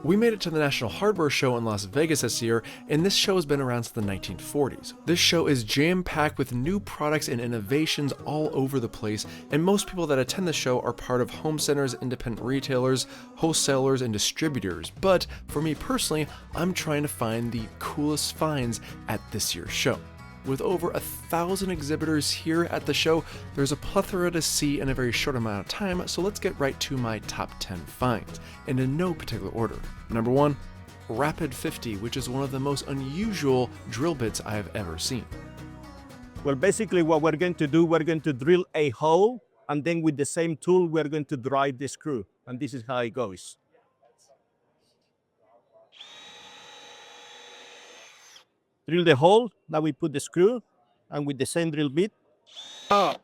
We made it to the National Hardware Show in Las Vegas this year, and this show has been around since the 1940s. This show is jam-packed with new products and innovations all over the place, and most people that attend the show are part of home centers, independent retailers, wholesalers, and distributors. But for me personally, I'm trying to find the coolest finds at this year's show. With over 1,000 exhibitors here at the show, there's a plethora to see in a very short amount of time, so let's get right to my top 10 finds, and in no particular order. Number 1, Rapid 50, which is one of the most unusual drill bits I have ever seen. Well, basically what we're going to do, we're going to drill a hole, and then with the same tool, we're going to drive the screw. And this is how it goes. Drill the hole, now we put the screw, and with the same drill bit. The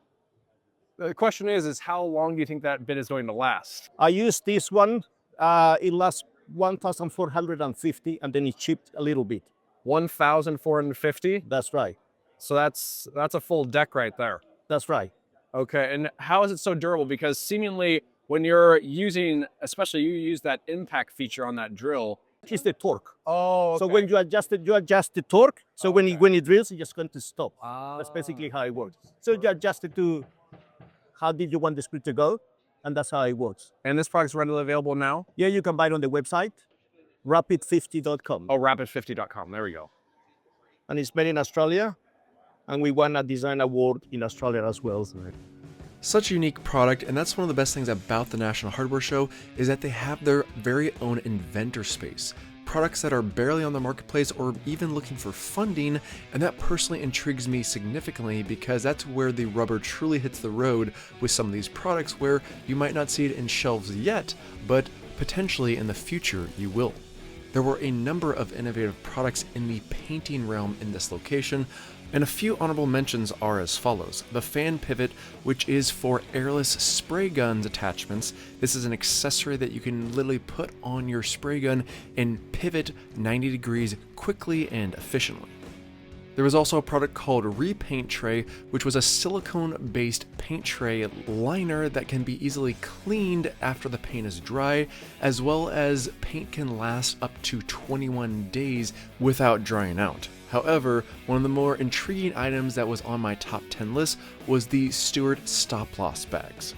question is how long do you think that bit is going to last? I use this one, it lasts 1,450, and then it chipped a little bit. 1,450? That's right. So that's a full deck right there. That's right. Okay, and how is it so durable? Because seemingly when you're using, especially you use that impact feature on that drill. It's the torque. Oh, okay. So when you adjust the torque. So when it drills, it's just going to stop. That's basically how it works. So you adjust it to how did you want the screw to go, and that's how it works. And this product's readily available now? Yeah, you can buy it on the website, rapid50.com. Oh, rapid50.com. There we go. And it's made in Australia, and we won a design award in Australia as well. Such a unique product, and that's one of the best things about the National Hardware Show is that they have their very own inventor space. Products that are barely on the marketplace or even looking for funding, and that personally intrigues me significantly because that's where the rubber truly hits the road with some of these products where you might not see it in shelves yet, but potentially in the future you will. There were a number of innovative products in the painting realm in this location, and a few honorable mentions are as follows. The fan pivot, which is for airless spray guns attachments. This is an accessory that you can literally put on your spray gun and pivot 90 degrees quickly and efficiently. There was also a product called Repaint Tray, which was a silicone-based paint tray liner that can be easily cleaned after the paint is dry, as well as paint can last up to 21 days without drying out. However, one of the more intriguing items that was on my top 10 list was the Steward stop-loss bags.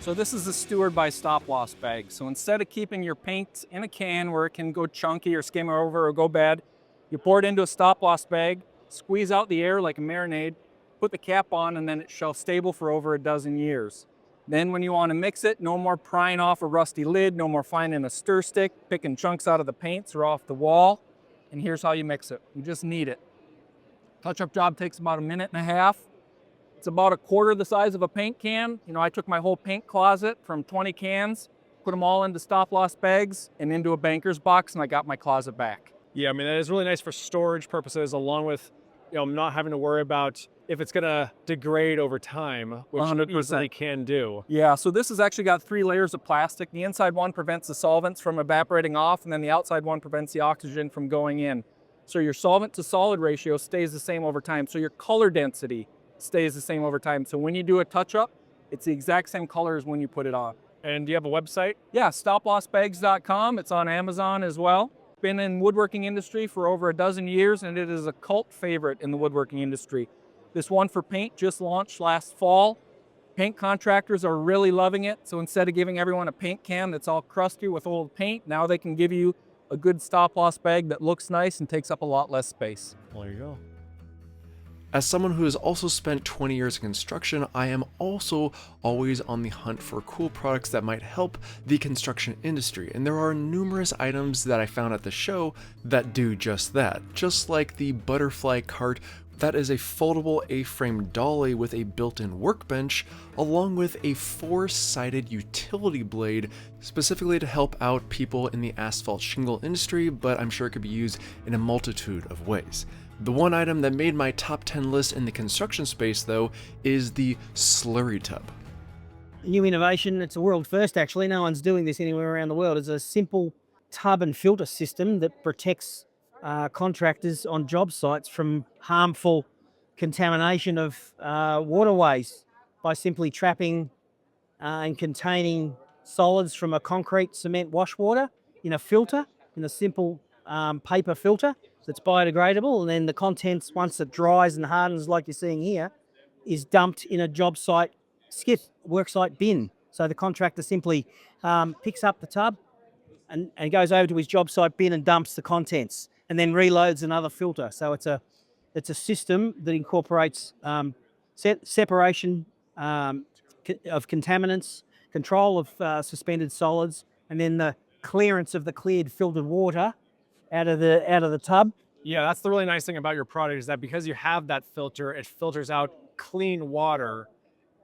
So this is the Steward by stop-loss bag. So instead of keeping your paint in a can where it can go chunky or skim over or go bad, you pour it into a stop-loss bag, squeeze out the air like a marinade, put the cap on, and then it shall stable for over a dozen years. Then when you want to mix it, no more prying off a rusty lid, no more finding a stir stick, picking chunks out of the paints or off the wall. And here's how you mix it. You just knead it. Touch-up job takes about 1.5 minutes. It's about 1/4 the size of a paint can. You know, I took my whole paint closet from 20 cans, put them all into stop-loss bags and into a banker's box, and I got my closet back. Yeah, I mean, that is really nice for storage purposes, along with, not having to worry about if it's going to degrade over time, which 100%. it easily can do. Yeah, so this has actually got 3 layers of plastic. The inside one prevents the solvents from evaporating off, and then the outside one prevents the oxygen from going in. So your solvent to solid ratio stays the same over time. So your color density stays the same over time. So when you do a touch-up, it's the exact same color as when you put it on. And do you have a website? Yeah, stoplossbags.com. It's on Amazon as well. Been in woodworking industry for over a dozen years, and it is a cult favorite in the woodworking industry. This one for paint just launched last fall. Paint contractors are really loving it. So instead of giving everyone a paint can that's all crusty with old paint, now they can give you a good stop-loss bag that looks nice and takes up a lot less space. Well, there you go. As someone who has also spent 20 years in construction, I am also always on the hunt for cool products that might help the construction industry, and there are numerous items that I found at the show that do just that. Just like the butterfly cart, that is a foldable A-frame dolly with a built-in workbench, along with a 4-sided utility blade, specifically to help out people in the asphalt shingle industry, but I'm sure it could be used in a multitude of ways. The one item that made my top 10 list in the construction space, though, is the Slurrytub. New innovation, it's a world first actually, no one's doing this anywhere around the world. It's a simple tub and filter system that protects contractors on job sites from harmful contamination of waterways by simply trapping and containing solids from a concrete cement wash water in a filter, in a simple paper filter that's biodegradable, and then the contents, once it dries and hardens like you're seeing here, is dumped in a job site skip, worksite bin. So the contractor simply picks up the tub and goes over to his job site bin and dumps the contents, and then reloads another filter. So it's a system that incorporates separation of contaminants, control of suspended solids, and then the clearance of the cleared filtered water out of the tub. Yeah, that's the really nice thing about your product, is that because you have that filter, it filters out clean water,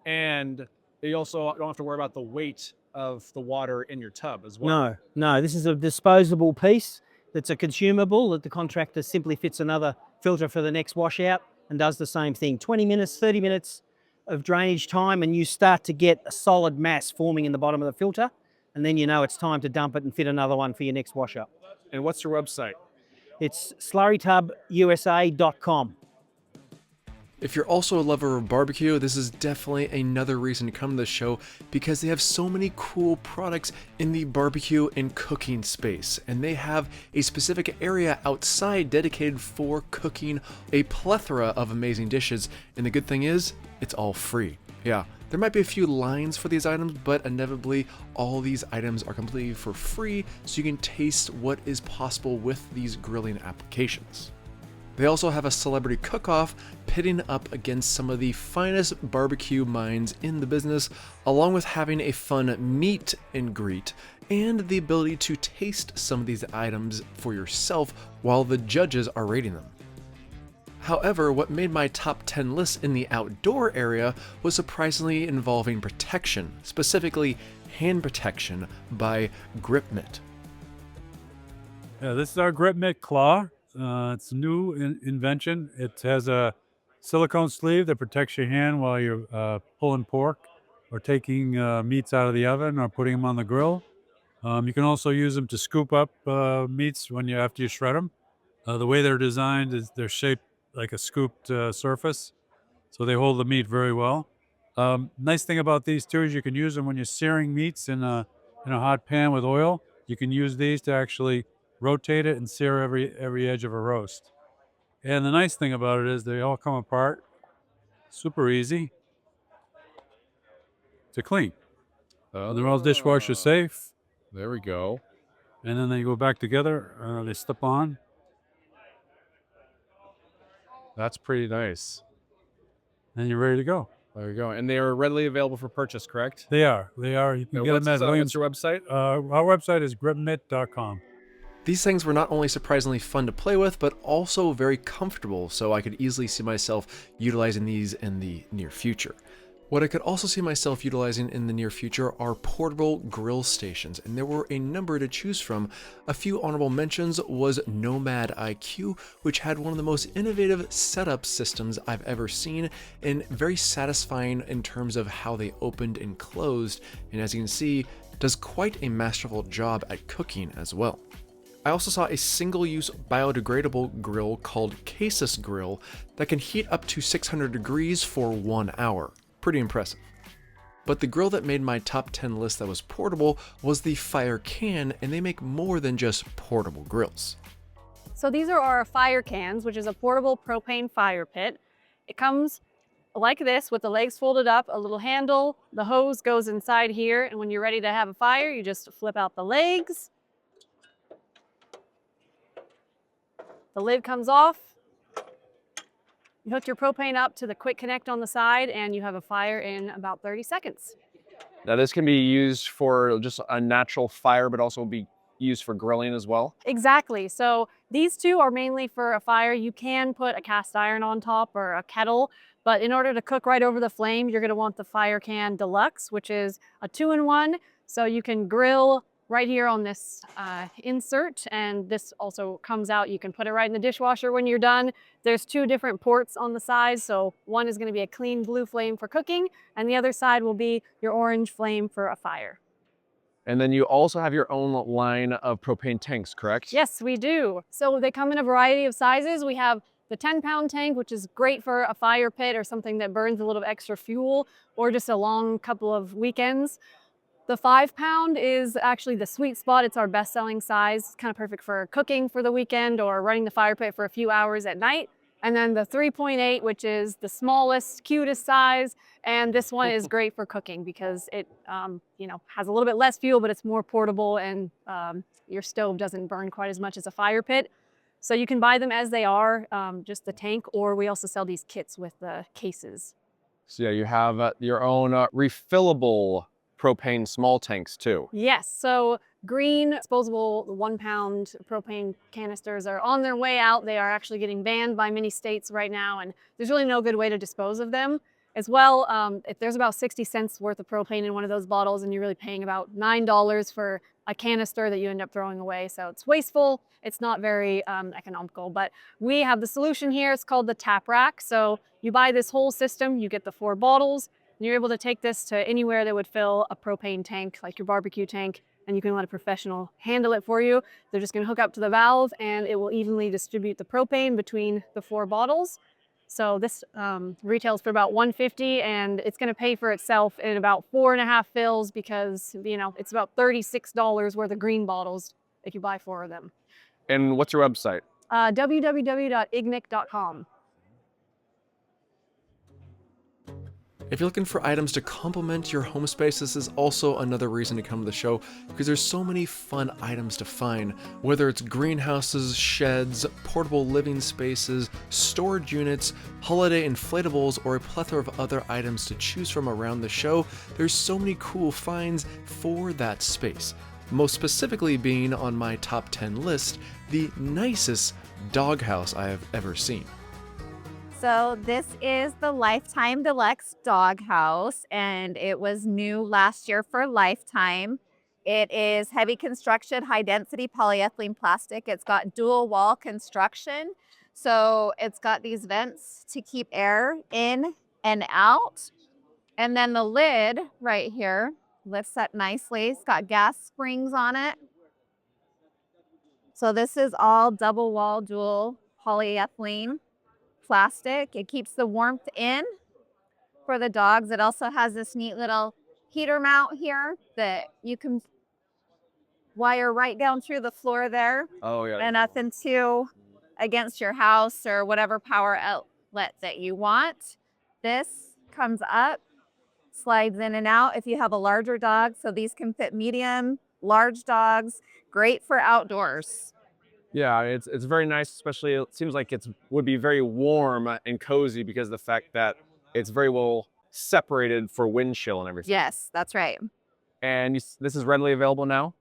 and you also don't have to worry about the weight of the water in your tub as well. No, this is a disposable piece that's a consumable that the contractor simply fits another filter for the next washout and does the same thing. 20 minutes, 30 minutes of drainage time, and you start to get a solid mass forming in the bottom of the filter, and then you know it's time to dump it and fit another one for your next wash-up. And what's your website? It's slurrytubusa.com. If you're also a lover of barbecue, this is definitely another reason to come to the show, because they have so many cool products in the barbecue and cooking space, and they have a specific area outside dedicated for cooking a plethora of amazing dishes, and the good thing is, it's all free. Yeah, there might be a few lines for these items, but inevitably all these items are completely for free, so you can taste what is possible with these grilling applications. They also have a celebrity cook-off pitting up against some of the finest barbecue minds in the business, along with having a fun meet and greet, and the ability to taste some of these items for yourself while the judges are rating them. However, what made my top 10 list in the outdoor area was surprisingly involving protection, specifically hand protection by GripMitt. Yeah, this is our GripMitt Claw. It's a new invention. It has a silicone sleeve that protects your hand while you're pulling pork or taking meats out of the oven or putting them on the grill. You can also use them to scoop up meats after you shred them. The way they're designed is they're shaped like a scooped surface, so they hold the meat very well. Nice thing about these too is you can use them when you're searing meats in a hot pan with oil. You can use these to actually rotate it and sear every edge of a roast. And the nice thing about it is they all come apart, super easy to clean. They're all dishwasher safe. There we go. And then they go back together. They slip on. That's pretty nice. And you're ready to go. There you go. And they are readily available for purchase, correct? They are. You can get them at Williams. What's your website? Our website is GripMitt.com. These things were not only surprisingly fun to play with, but also very comfortable, so I could easily see myself utilizing these in the near future. What I could also see myself utilizing in the near future are portable grill stations, and there were a number to choose from. A few honorable mentions was Nomad IQ, which had one of the most innovative setup systems I've ever seen, and very satisfying in terms of how they opened and closed, and as you can see, does quite a masterful job at cooking as well. I also saw a single-use biodegradable grill called Casus Grill that can heat up to 600 degrees for 1 hour. Pretty impressive. But the grill that made my top 10 list that was portable was the Fire Can, and they make more than just portable grills. So these are our Fire Cans, which is a portable propane fire pit. It comes like this with the legs folded up, a little handle, the hose goes inside here, and when you're ready to have a fire, you just flip out the legs. The lid comes off. You hook your propane up to the quick connect on the side, and you have a fire in about 30 seconds. Now this can be used for just a natural fire, but also be used for grilling as well. Exactly. So these two are mainly for a fire. You can put a cast iron on top or a kettle, but in order to cook right over the flame, you're going to want the Fire Can Deluxe, which is a 2-in-1. So you can grill right here on this insert, and this also comes out. You can put it right in the dishwasher when you're done. There's 2 different ports on the sides, so one is going to be a clean blue flame for cooking, and the other side will be your orange flame for a fire. And then you also have your own line of propane tanks, correct? Yes, we do. So they come in a variety of sizes. We have the 10-pound tank, which is great for a fire pit or something that burns a little extra fuel, or just a long couple of weekends. The 5-pound is actually the sweet spot. It's our best-selling size. It's kind of perfect for cooking for the weekend or running the fire pit for a few hours at night. And then the 3.8, which is the smallest, cutest size. And this one is great for cooking because it, you know, has a little bit less fuel, but it's more portable, and your stove doesn't burn quite as much as a fire pit. So you can buy them as they are, just the tank, or we also sell these kits with the cases. So yeah, you have your own refillable propane small tanks too. Yes, so green disposable 1-pound propane canisters are on their way out. They are actually getting banned by many states right now, and there's really no good way to dispose of them. As well, if there's about 60 cents worth of propane in one of those bottles, and you're really paying about $9 for a canister that you end up throwing away. So it's wasteful. It's not very economical, but we have the solution here. It's called the tap rack. So you buy this whole system, you get the 4 bottles, and you're able to take this to anywhere that would fill a propane tank, like your barbecue tank, and you can let a professional handle it for you. They're just gonna hook up to the valve, and it will evenly distribute the propane between the 4 bottles. So this retails for about $150, and it's going to pay for itself in about 4.5 fills because, you know, it's about $36 worth of green bottles if you buy 4 of them. And what's your website? www.ignic.com. If you're looking for items to complement your home space, this is also another reason to come to the show, because there's so many fun items to find. Whether it's greenhouses, sheds, portable living spaces, storage units, holiday inflatables, or a plethora of other items to choose from around the show, there's so many cool finds for that space. Most specifically being on my top 10 list, the nicest doghouse I have ever seen. So this is the Lifetime Deluxe Doghouse, and it was new last year for Lifetime. It is heavy construction, high density polyethylene plastic. It's got dual wall construction. So it's got these vents to keep air in and out. And then the lid right here lifts up nicely. It's got gas springs on it. So this is all double wall, dual polyethylene plastic. It keeps the warmth in for the dogs. It also has this neat little heater mount here that you can wire right down through the floor there. Oh yeah. And up into against your house or whatever power outlet that you want. This comes up, slides in and out if you have a larger dog. So these can fit medium, large dogs, great for outdoors. Yeah, it's very nice, especially it seems like it would be very warm and cozy because of the fact that it's very well separated for wind chill and everything. Yes, that's right. And this is readily available now?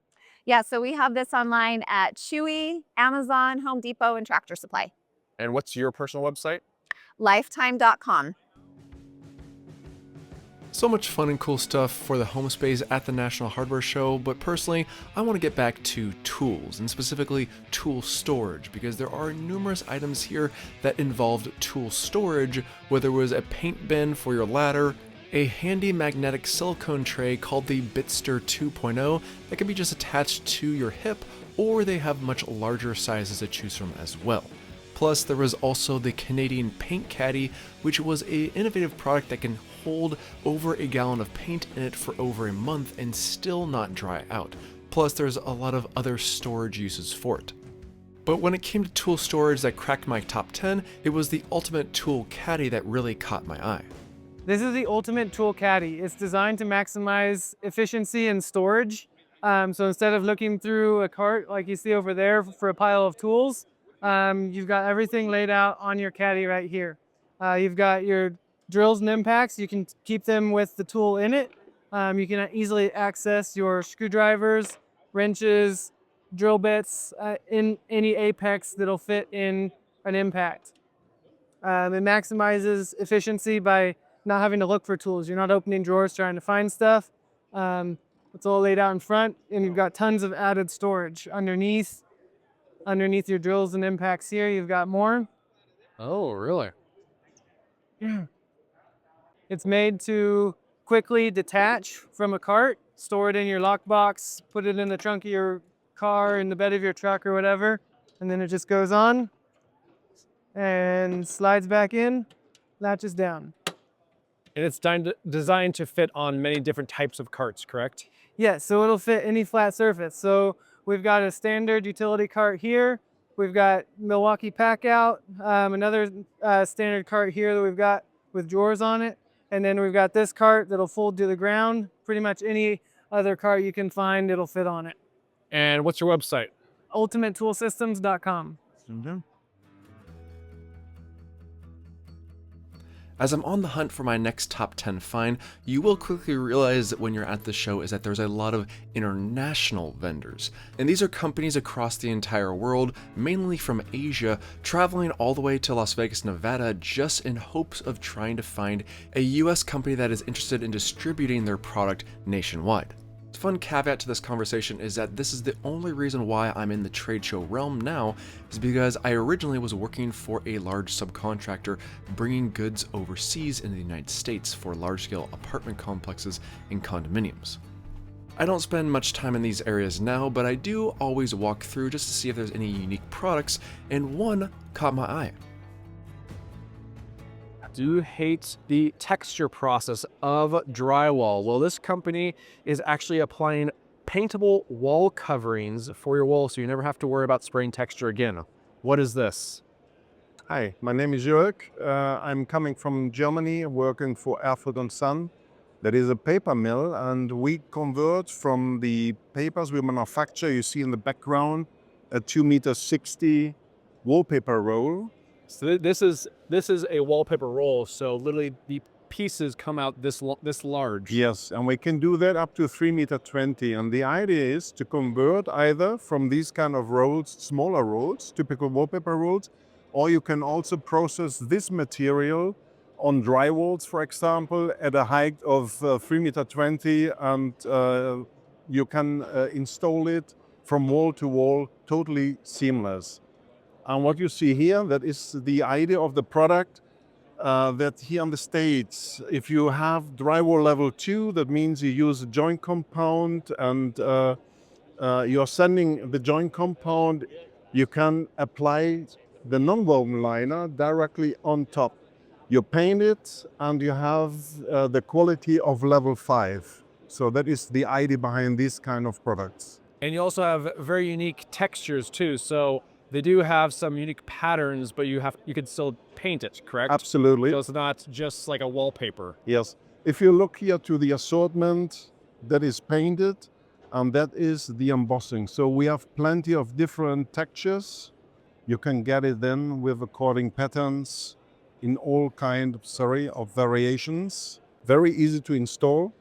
Yeah, so we have this online at Chewy, Amazon, Home Depot, and Tractor Supply. And what's your personal website? Lifetime.com. So much fun and cool stuff for the home space at the National Hardware Show, but personally, I want to get back to tools, and specifically tool storage, because there are numerous items here that involved tool storage, whether it was a paint bin for your ladder, a handy magnetic silicone tray called the Bitster 2.0 that can be just attached to your hip, or they have much larger sizes to choose from as well. Plus, there was also the Canadian Paint Caddy, which was an innovative product that can hold over a gallon of paint in it for over a month and still not dry out. Plus, there's a lot of other storage uses for it. But when it came to tool storage that cracked my top 10, it was the Ultimate Tool Caddy that really caught my eye. This is the Ultimate Tool Caddy. It's designed to maximize efficiency and storage. So instead of looking through a cart like you see over there for a pile of tools, you've got everything laid out on your caddy right here. You've got your drills and impacts. You can keep them with the tool in it. You can easily access your screwdrivers, wrenches, drill bits in any apex that'll fit in an impact. It maximizes efficiency by not having to look for tools. You're not opening drawers trying to find stuff. It's all laid out in front, and you've got tons of added storage underneath your drills and impacts here. You've got more. Oh, really? Yeah. It's made to quickly detach from a cart, store it in your lockbox, put it in the trunk of your car, in the bed of your truck or whatever, and then it just goes on and slides back in, latches down. And it's designed to fit on many different types of carts, correct? Yeah, so it'll fit any flat surface. So we've got a standard utility cart here. We've got Milwaukee pack out, another standard cart here that we've got with drawers on it. And then we've got this cart that'll fold to the ground. Pretty much any other cart you can find, it'll fit on it. And what's your website? UltimateToolSystems.com. As I'm on the hunt for my next top 10 find, you will quickly realize that when you're at the show is that there's a lot of international vendors. And these are companies across the entire world, mainly from Asia, traveling all the way to Las Vegas, Nevada, just in hopes of trying to find a US company that is interested in distributing their product nationwide. A fun caveat to this conversation is that this is the only reason why I'm in the trade show realm now, is because I originally was working for a large subcontractor bringing goods overseas in the United States for large-scale apartment complexes and condominiums. I don't spend much time in these areas now, but I do always walk through just to see if there's any unique products, and one caught my eye. Do hate the texture process of drywall. Well, this company is actually applying paintable wall coverings for your wall so you never have to worry about spraying texture again. What is this? Hi, my name is Jörg. I'm coming from Germany, working for Erfurt and Son. That is a paper mill, and we convert from the papers we manufacture. You see in the background a 2.60 m wallpaper roll. So this is a wallpaper roll. So literally the pieces come out this large. Yes, and we can do that up to 3.20 m. And the idea is to convert either from these kind of rolls, smaller rolls, typical wallpaper rolls, or you can also process this material on drywalls, for example, at a height of 3.20 m, and you can install it from wall to wall, totally seamless. And what you see here, that is the idea of the product, that here in the States, if you have drywall level 2, that means you use a joint compound and you're sending the joint compound, you can apply the non-woven liner directly on top. You paint it and you have the quality of level 5. So that is the idea behind these kind of products. And you also have very unique textures too. So they do have some unique patterns, but you can still paint it, correct? Absolutely. So it's not just like a wallpaper. Yes. If you look here to the assortment, that is painted, and that is the embossing. So we have plenty of different textures. You can get it then with according patterns in all kinds of variations. Very easy to install.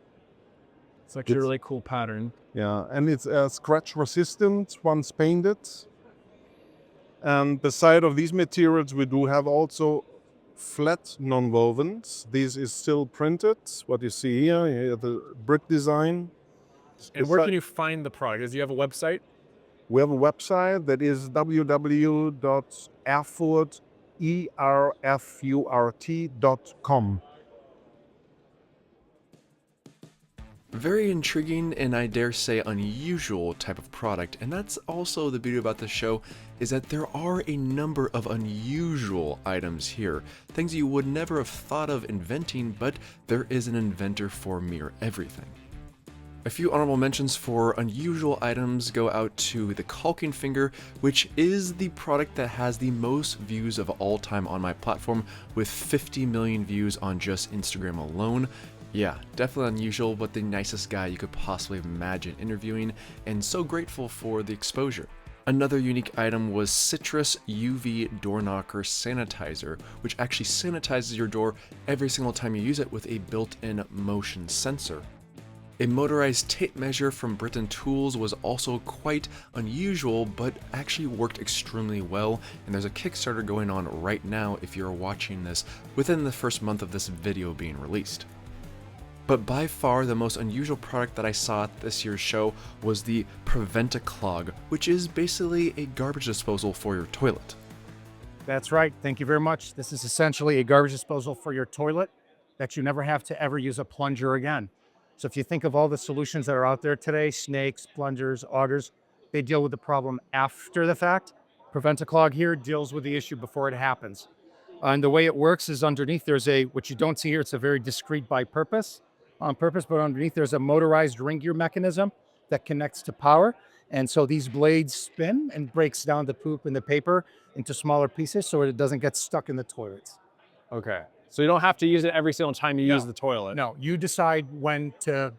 It's actually a really cool pattern. Yeah, and it's scratch resistant once painted. And beside of these materials, we do have also flat non-wovens. This is still printed. What you see here, you have the brick design. And where can you find the product? Do you have a website? We have a website that is www.erfurt.com. Very intriguing and I dare say unusual type of product, and that's also the beauty about the show, is that there are a number of unusual items here, things you would never have thought of inventing, but there is an inventor for mere everything. A few honorable mentions for unusual items go out to the caulking finger, which is the product that has the most views of all time on my platform, with 50 million views on just Instagram alone. Yeah, definitely unusual, but the nicest guy you could possibly imagine interviewing, and so grateful for the exposure. Another unique item was Citrus UV Door Knocker Sanitizer, which actually sanitizes your door every single time you use it with a built-in motion sensor. A motorized tape measure from Britain Tools was also quite unusual, but actually worked extremely well, and there's a Kickstarter going on right now if you're watching this within the first month of this video being released. But by far the most unusual product that I saw at this year's show was the Prevent-A-Clog, which is basically a garbage disposal for your toilet. That's right. Thank you very much. This is essentially a garbage disposal for your toilet that you never have to ever use a plunger again. So if you think of all the solutions that are out there today, snakes, plungers, augers, they deal with the problem after the fact. Prevent-A-Clog here deals with the issue before it happens. And the way it works is underneath there's what you don't see here, it's a very discreet by purpose. on purpose, but underneath there's a motorized ring gear mechanism that connects to power. And so these blades spin and breaks down the poop and the paper into smaller pieces so it doesn't get stuck in the toilets. Okay. So you don't have to use it every single time you use the toilet. No, you decide when to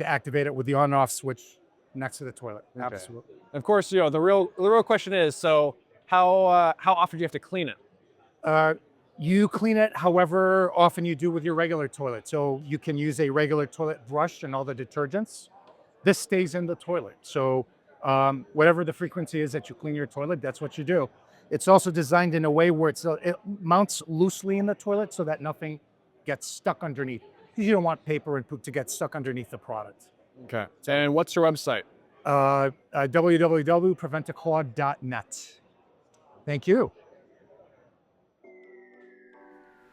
activate it with the on and off switch next to the toilet. Okay. Absolutely. Of course, you know, the real question is, so how often do you have to clean it? You clean it however often you do with your regular toilet. So you can use a regular toilet brush and all the detergents. This stays in the toilet. So whatever the frequency is that you clean your toilet, that's what you do. It's also designed in a way where it mounts loosely in the toilet so that nothing gets stuck underneath. Because you don't want paper and poop to get stuck underneath the product. Okay. And what's your website? www.prevent-A-Clog.net. Thank you.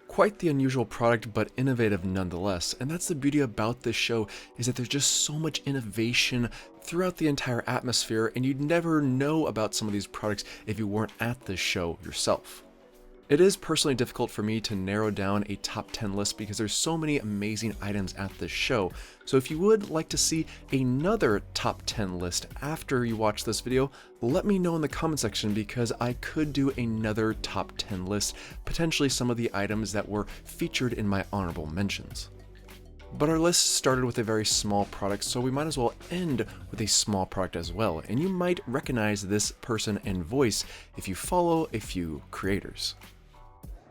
Quite the unusual product, but innovative nonetheless. And that's the beauty about this show, is that there's just so much innovation throughout the entire atmosphere, and you'd never know about some of these products if you weren't at this show yourself. It is personally difficult for me to narrow down a top 10 list because there's so many amazing items at this show. So if you would like to see another top 10 list after you watch this video, let me know in the comment section because I could do another top 10 list, potentially some of the items that were featured in my honorable mentions. But our list started with a very small product, so we might as well end with a small product as well, and you might recognize this person and voice if you follow a few creators.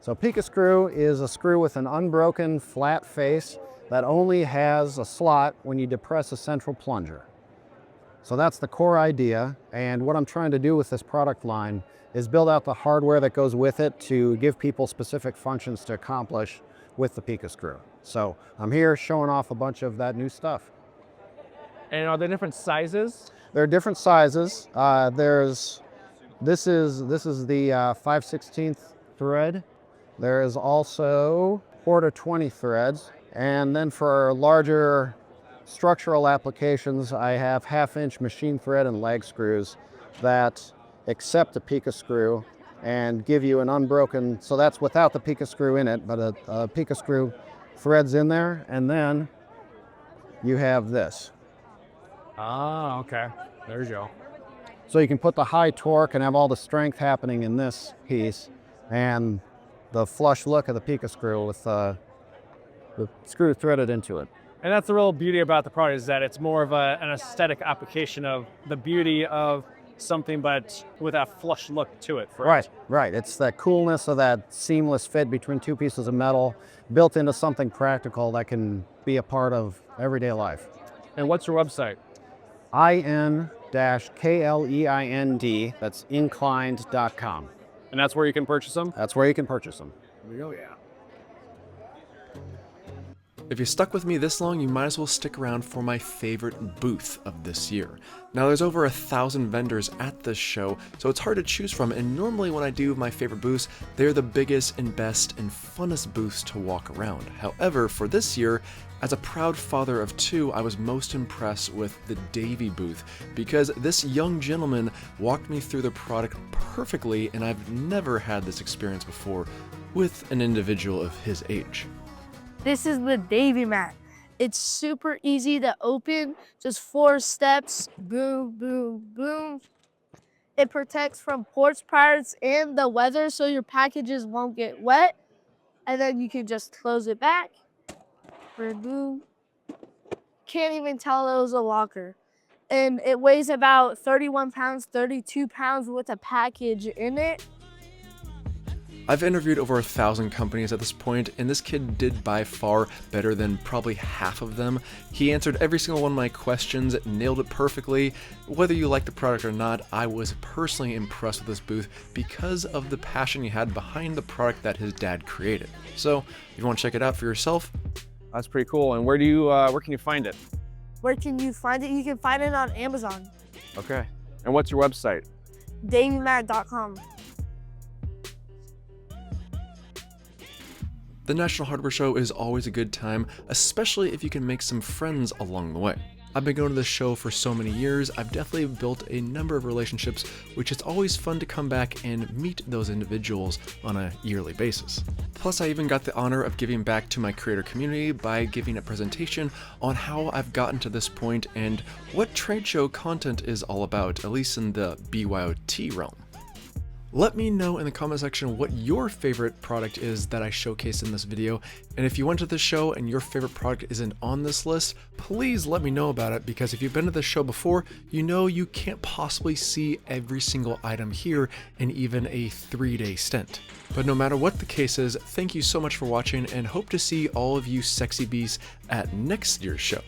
So Pika Screw is a screw with an unbroken flat face that only has a slot when you depress a central plunger. So that's the core idea, and what I'm trying to do with this product line is build out the hardware that goes with it to give people specific functions to accomplish with the Pika Screw. So I'm here showing off a bunch of that new stuff. And are there different sizes? There are different sizes. This is the 5/16 thread. There is also 4/20 threads. And then for larger structural applications, I have 1/2-inch machine thread and lag screws that accept a Pika Screw and give you an unbroken, so that's without the Pika Screw in it, but a Pika Screw threads in there, and then you have this. Ah, okay. There you go. So you can put the high torque and have all the strength happening in this piece, and the flush look of the Pika Screw with the screw threaded into it. And that's the real beauty about the product, is that it's more of an aesthetic application of the beauty of something, but with a flush look to it. Right. It's the coolness of that seamless fit between two pieces of metal built into something practical that can be a part of everyday life. And what's your website? in-kleind, that's inclined.com. And that's where you can purchase them? That's where you can purchase them. Oh, yeah. If you stuck with me this long, you might as well stick around for my favorite booth of this year. Now there's over 1,000 vendors at this show, so it's hard to choose from, and normally when I do my favorite booths, they're the biggest and best and funnest booths to walk around. However, for this year, as a proud father of 2, I was most impressed with the Davey booth because this young gentleman walked me through the product perfectly, and I've never had this experience before with an individual of his age. This is the Davey mat. It's super easy to open, just 4 steps, boom, boom, boom. It protects from porch pirates and the weather so your packages won't get wet. And then you can just close it back, boom. Can't even tell it was a locker. And it weighs about 31 pounds, 32 pounds with a package in it. I've interviewed over 1,000 companies at this point, and this kid did by far better than probably half of them. He answered every single one of my questions, nailed it perfectly. Whether you like the product or not, I was personally impressed with this booth because of the passion he had behind the product that his dad created. So, if you want to check it out for yourself, that's pretty cool. And where can you find it? Where can you find it? You can find it on Amazon. Okay. And what's your website? DaveyMat.com. the National Hardware Show is always a good time, especially if you can make some friends along the way. I've been going to this show for so many years, I've definitely built a number of relationships, which it's always fun to come back and meet those individuals on a yearly basis. Plus, I even got the honor of giving back to my creator community by giving a presentation on how I've gotten to this point and what trade show content is all about, at least in the BYOT realm. Let me know in the comment section what your favorite product is that I showcased in this video, and if you went to this show and your favorite product isn't on this list, please let me know about it, because if you've been to this show before, you know you can't possibly see every single item here in even a 3-day stint. But no matter what the case is, thank you so much for watching, and hope to see all of you sexy beasts at next year's show.